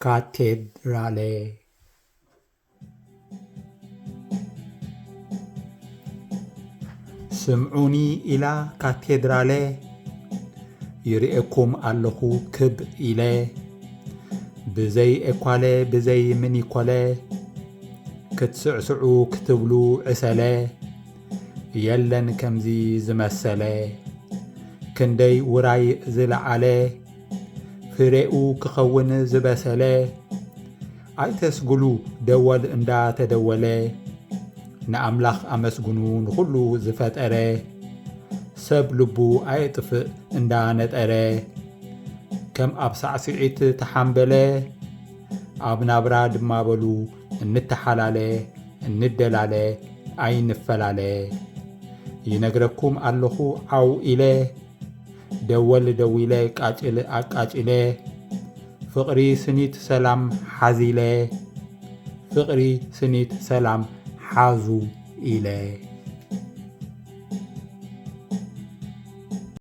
ካቴድራሌ ስምዑኒ ኢላ ካቴድራሌ ይርኤኩም ኣለኹ ክብ ኢለ ብዘይ ኤኳለ ብዘይ ምን ይኮለ ክትስዕስዑ ክትብሉ ዕሰለ የለን ከምዚ ዝመሰለ ክንደይ ውራይ ዝለዓለ ፍሬኡ ክኸውን ዝበሰለ ኣይተስግሉ ደወል እንዳተደወለ ንኣምላኽ ኣመስግኑ ንኹሉ ዝፈጠረ ሰብ ልቡ ኣይጥፍእ እንዳነጠረ ከም ኣብ ሳዕስዒት ተሓንበለ ኣብ ናብራ ድማ በሉ እንተሓላለ እንደላለ ኣይንፈላለ ይነግረኩም ኣለኹ ዓው ኢለ ደወል ደዊለ ቃጭል ኣቃጭለ ፍቕሪ ስኒት ሰላም ሓዚለ ፍቕሪ ስኒት ሰላም ሓዙ ኢለ